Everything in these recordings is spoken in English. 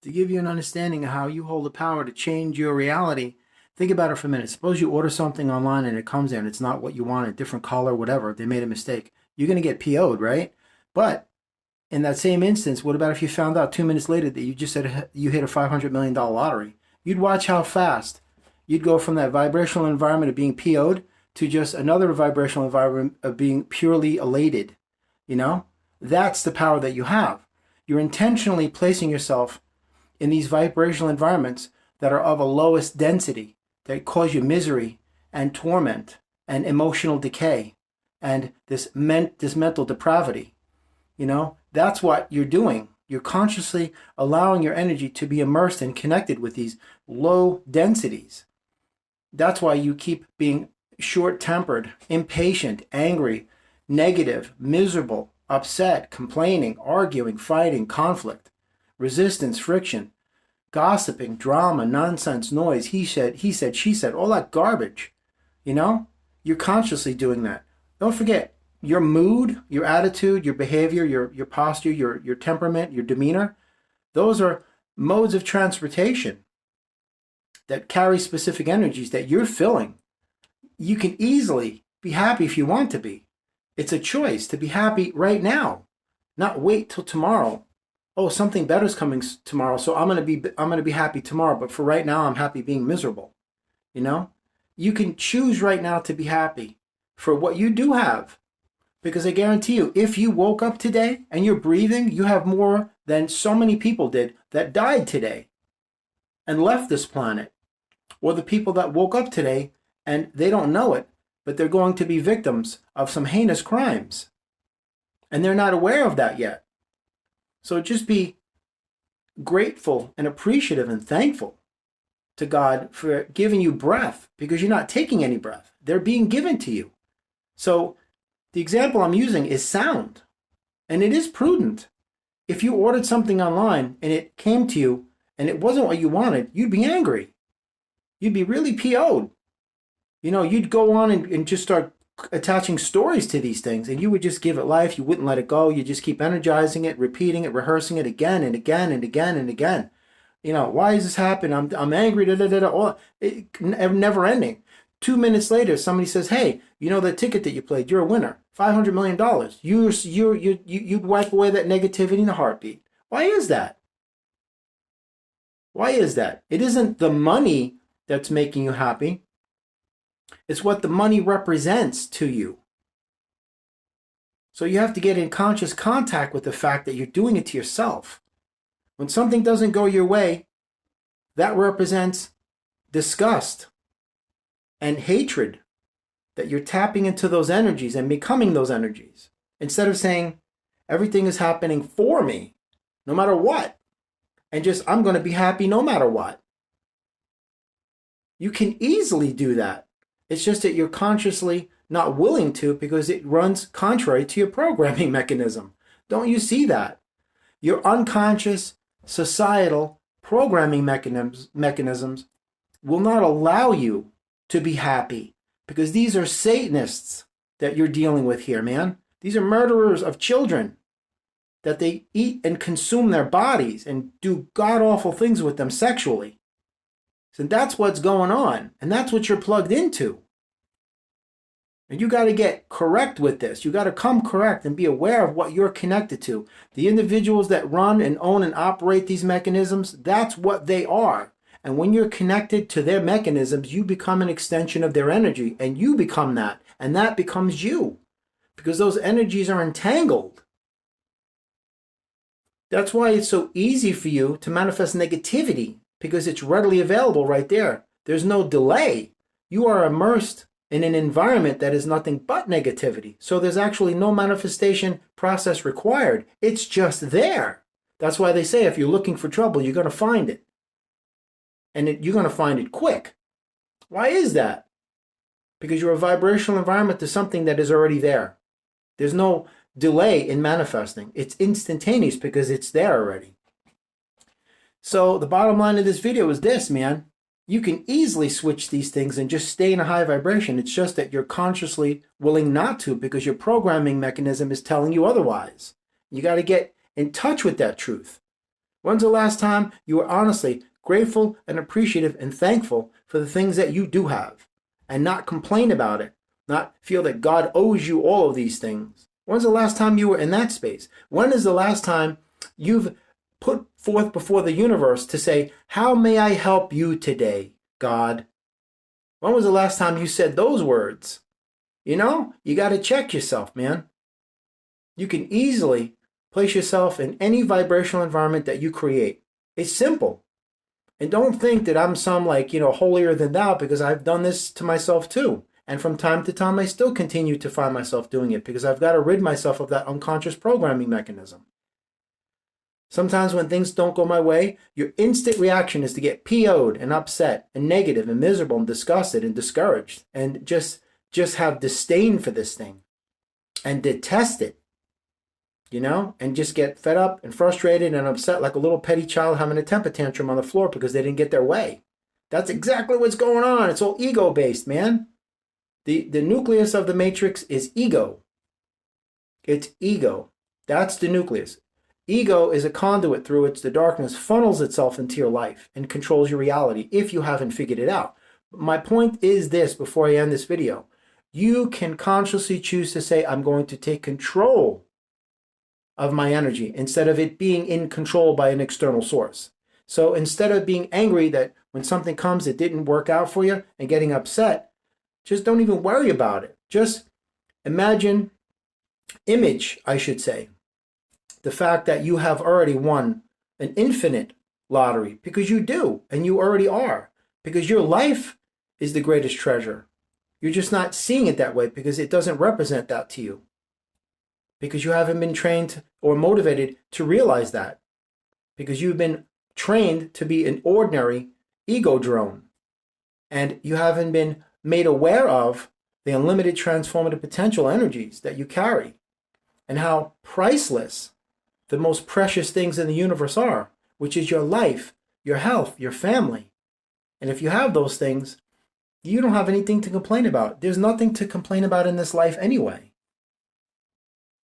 To give you an understanding of how you hold the power to change your reality, think about it for a minute. Suppose you order something online and it comes in and it's not what you want, a different color, whatever. They made a mistake. You're going to get PO'd, right? But in that same instance, what about if you found out 2 minutes later that you just said you hit a $500 million lottery? You'd watch how fast you'd go from that vibrational environment of being PO'd to just another vibrational environment of being purely elated. You know, that's the power that you have. You're intentionally placing yourself in these vibrational environments that are of a lowest density, that cause you misery and torment and emotional decay and this mental depravity. You know, that's what you're doing. You're consciously allowing your energy to be immersed and connected with these low densities. That's why you keep being short-tempered, impatient, angry, negative, miserable, upset, complaining, arguing, fighting, conflict, resistance, friction, gossiping, drama, nonsense, noise, he said, she said, all that garbage. You know, you're consciously doing that. Don't forget, your mood, your attitude, your behavior, your posture, your temperament, your demeanor, those are modes of transportation that carry specific energies that you're filling. You can easily be happy if you want to be. It's a choice to be happy right now, not wait till tomorrow. Oh, something better's coming tomorrow, so I'm gonna be happy tomorrow. But for right now, I'm happy being miserable. You know, you can choose right now to be happy for what you do have, because I guarantee you, if you woke up today and you're breathing, you have more than so many people did that died today and left this planet, or the people that woke up today and they don't know it, but they're going to be victims of some heinous crimes, and they're not aware of that yet. So just be grateful and appreciative and thankful to God for giving you breath, because you're not taking any breath. They're being given to you. So the example I'm using is sound, and it is prudent. If you ordered something online and it came to you and it wasn't what you wanted, you'd be angry. You'd be really PO'd. You know, you'd go on and just start attaching stories to these things, and you would just give it life. You wouldn't let it go. You just keep energizing it, repeating it, rehearsing it again and again and again and again. You know, why is this happening? I'm angry. Da, da, da, da. All, never ending. 2 minutes later, somebody says, "Hey, you know that ticket that you played? You're a winner. $500 million. You'd wipe away that negativity in a heartbeat." Why is that? Why is that? It isn't the money that's making you happy. It's what the money represents to you. So you have to get in conscious contact with the fact that you're doing it to yourself. When something doesn't go your way, that represents disgust and hatred, that you're tapping into those energies and becoming those energies. Instead of saying, everything is happening for me, no matter what, and just, I'm going to be happy no matter what. You can easily do that. It's just that you're consciously not willing to, because it runs contrary to your programming mechanism. Don't you see that? Your unconscious societal programming mechanisms will not allow you to be happy, because these are Satanists that you're dealing with here, man. These are murderers of children, that they eat and consume their bodies and do god-awful things with them sexually. So that's what's going on, and that's what you're plugged into. And you got to get correct with this. You got to come correct and be aware of what you're connected to. The individuals that run and own and operate these mechanisms, that's what they are. And when you're connected to their mechanisms, you become an extension of their energy, and you become that, and that becomes you, because those energies are entangled. That's why it's so easy for you to manifest negativity, because it's readily available right there. There's no delay. You are immersed in an environment that is nothing but negativity. So there's actually no manifestation process required. It's just there. That's why they say if you're looking for trouble, you're going to find it. And you're going to find it quick. Why is that? Because you're a vibrational environment to something that is already there. There's no delay in manifesting. It's instantaneous because it's there already. So the bottom line of this video is this, man. You can easily switch these things and just stay in a high vibration. It's just that you're consciously willing not to, because your programming mechanism is telling you otherwise. You got to get in touch with that truth. When's the last time you were honestly grateful and appreciative and thankful for the things that you do have and not complain about it, not feel that God owes you all of these things? When's the last time you were in that space? When is the last time you've put forth before the universe to say, how may I help you today, God? When was the last time you said those words? You know, you got to check yourself, man. You can easily place yourself in any vibrational environment that you create. It's simple. And don't think that I'm some holier than thou, because I've done this to myself too. And from time to time, I still continue to find myself doing it because I've got to rid myself of that unconscious programming mechanism. Sometimes when things don't go my way, your instant reaction is to get PO'd and upset and negative and miserable and disgusted and discouraged and just have disdain for this thing and detest it, and just get fed up and frustrated and upset like a little petty child having a temper tantrum on the floor because they didn't get their way. That's exactly what's going on. It's all ego-based, man. The nucleus of the matrix is ego. It's ego. That's the nucleus. Ego is a conduit through which the darkness funnels itself into your life and controls your reality if you haven't figured it out. My point is this before I end this video. You can consciously choose to say, I'm going to take control of my energy instead of it being in control by an external source. So instead of being angry that when something comes it didn't work out for you and getting upset, just don't even worry about it. Just imagine, the fact that you have already won an infinite lottery, because you do, and you already are, because your life is the greatest treasure. You're just not seeing it that way because it doesn't represent that to you, because you haven't been trained or motivated to realize that, because you've been trained to be an ordinary ego drone, and you haven't been made aware of the unlimited transformative potential energies that you carry and how priceless the most precious things in the universe are, which is your life, your health, your family. And if you have those things, you don't have anything to complain about. There's nothing to complain about in this life anyway.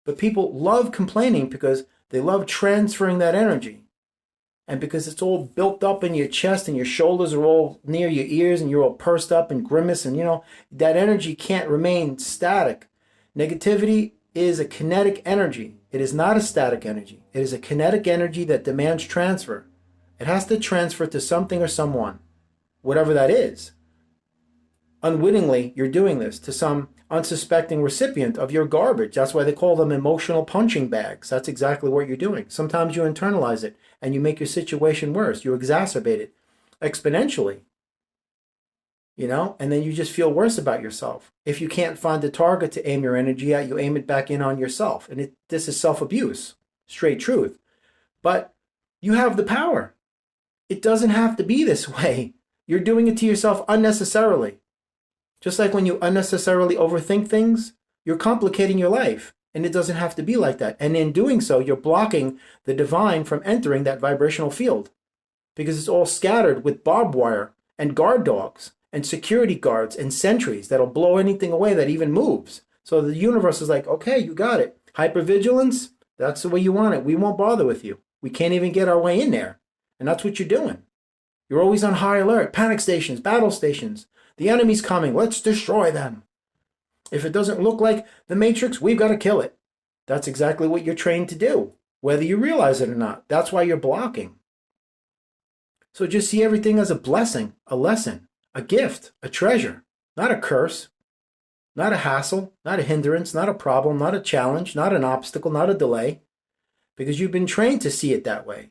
But people love complaining because they love transferring that energy. And because it's all built up in your chest and your shoulders are all near your ears and you're all pursed up and grimace, and that energy can't remain static. Negativity is a kinetic energy. It is not a static energy. It is a kinetic energy that demands transfer. It has to transfer to something or someone, whatever that is. Unwittingly, you're doing this to some unsuspecting recipient of your garbage. That's why they call them emotional punching bags. That's exactly what you're doing. Sometimes you internalize it and you make your situation worse. You exacerbate it exponentially. And then you just feel worse about yourself. If you can't find a target to aim your energy at, you aim it back in on yourself. And this is self-abuse, straight truth. But you have the power. It doesn't have to be this way. You're doing it to yourself unnecessarily. Just like when you unnecessarily overthink things, you're complicating your life. And it doesn't have to be like that. And in doing so, you're blocking the divine from entering that vibrational field, because it's all scattered with barbed wire and guard dogs and security guards and sentries that'll blow anything away that even moves. So the universe is like, okay, you got it. Hypervigilance, that's the way you want it. We won't bother with you. We can't even get our way in there. And that's what you're doing. You're always on high alert. Panic stations, battle stations. The enemy's coming. Let's destroy them. If it doesn't look like the Matrix, we've got to kill it. That's exactly what you're trained to do, whether you realize it or not. That's why you're blocking. So just see everything as a blessing, a lesson, a gift, a treasure, not a curse, not a hassle, not a hindrance, not a problem, not a challenge, not an obstacle, not a delay, because you've been trained to see it that way.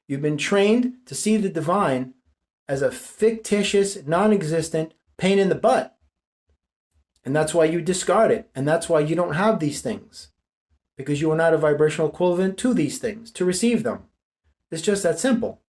You've been trained to see the divine as a fictitious, non-existent pain in the butt. And that's why you discard it. And that's why you don't have these things, because you are not a vibrational equivalent to these things, to receive them. It's just that simple.